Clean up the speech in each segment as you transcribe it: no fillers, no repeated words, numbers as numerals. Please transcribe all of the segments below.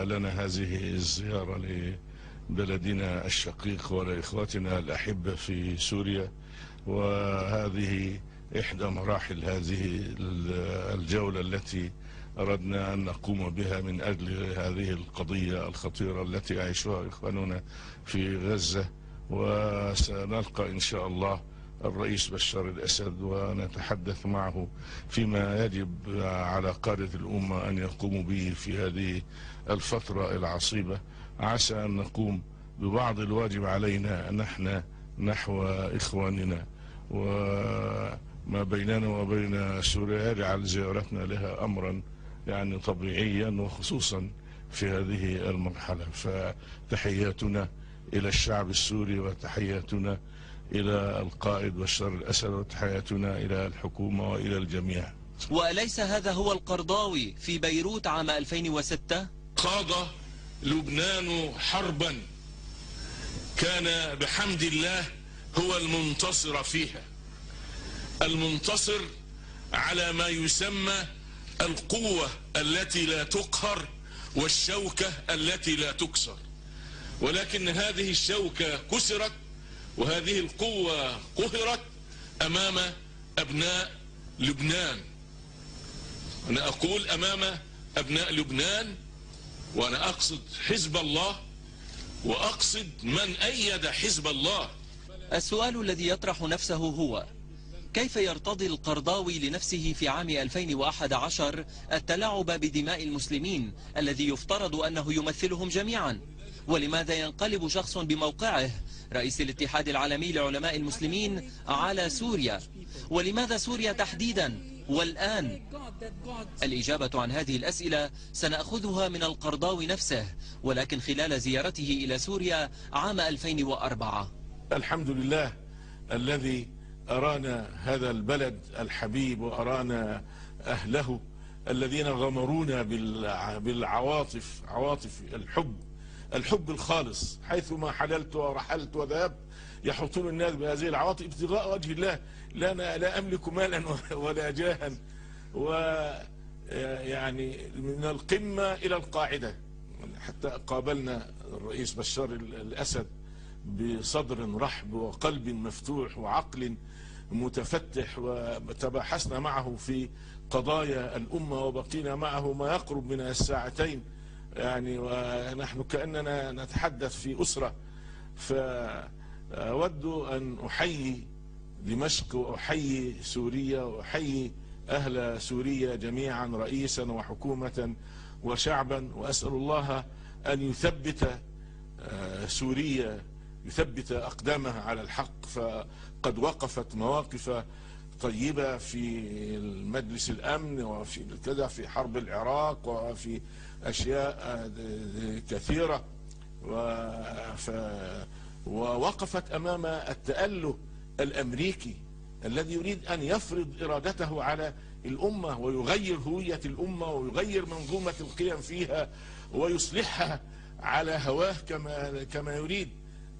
لنا هذه الزيارة لبلدنا الشقيق ولإخواتنا الأحبة في سوريا، وهذه إحدى مراحل هذه الجولة التي أردنا أن نقوم بها من أجل هذه القضية الخطيرة التي يعيشها إخواننا في غزة. وسنلقى إن شاء الله الرئيس بشار الأسد ونتحدث معه فيما يجب على قادة الأمة أن يقوموا به في هذه الفترة العصيبة، عسى أن نقوم ببعض الواجب علينا نحن نحو إخواننا، وما بيننا وبين سوريا يجعل زيارتنا لها أمرا يعني طبيعيا، وخصوصا في هذه المرحلة. فتحياتنا إلى الشعب السوري، وتحياتنا إلى القائد بشار الأسد، وتحياتنا إلى الحكومة وإلى الجميع. وأليس هذا هو القرضاوي في بيروت عام 2006؟ خاض لبنان حربا كان بحمد الله هو المنتصر فيها، المنتصر على ما يسمى القوة التي لا تقهر والشوكة التي لا تكسر، ولكن هذه الشوكة كسرت وهذه القوة قهرت أمام أبناء لبنان. أنا أقول أمام أبناء لبنان، وأنا أقصد حزب الله وأقصد من أيد حزب الله. السؤال الذي يطرح نفسه هو: كيف يرتضي القرضاوي لنفسه في عام 2011 التلاعب بدماء المسلمين الذي يفترض أنه يمثلهم جميعا؟ ولماذا ينقلب شخص بموقعه رئيس الاتحاد العالمي لعلماء المسلمين على سوريا؟ ولماذا سوريا تحديدا والآن؟ الإجابة عن هذه الأسئلة سنأخذها من القرضاوي نفسه، ولكن خلال زيارته إلى سوريا عام 2004. الحمد لله الذي أرانا هذا البلد الحبيب، وأرانا أهله الذين غمرونا بالعواطف، عواطف الحب الخالص. حيثما حللت ورحلت وذهبت يحوطون الناس بهذه العواطف ابتغاء وجه الله. لا أملك مالا ولا جاها، ويعني من القمة إلى القاعدة. حتى قابلنا الرئيس بشار الأسد بصدر رحب وقلب مفتوح وعقل متفتح، وتباحثنا معه في قضايا الأمة، وبقينا معه ما يقرب من الساعتين يعني، ونحن كأننا نتحدث في أسرة. فأود أن أحيي دمشق وأحيي سوريا وأحيي أهل سوريا جميعا، رئيسا وحكومة وشعبا، وأسأل الله أن يثبت سوريا، يثبت أقدامها على الحق. فقد وقفت مواقف طيبة في مجلس الأمن وفي كذا، في حرب العراق وفي أشياء كثيرة، ووقفت أمام التأله الأمريكي الذي يريد أن يفرض إرادته على الأمة ويغير هوية الأمة ويغير منظومة القيم فيها ويصلحها على هواه كما يريد.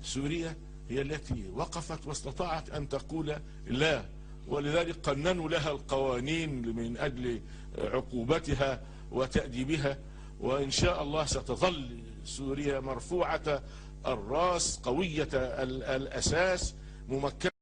سوريا هي التي وقفت واستطاعت أن تقول لا، ولذلك قننوا لها القوانين من أجل عقوبتها وتأديبها. وإن شاء الله ستظل سوريا مرفوعة الرأس، قوية الأساس، ممكنة.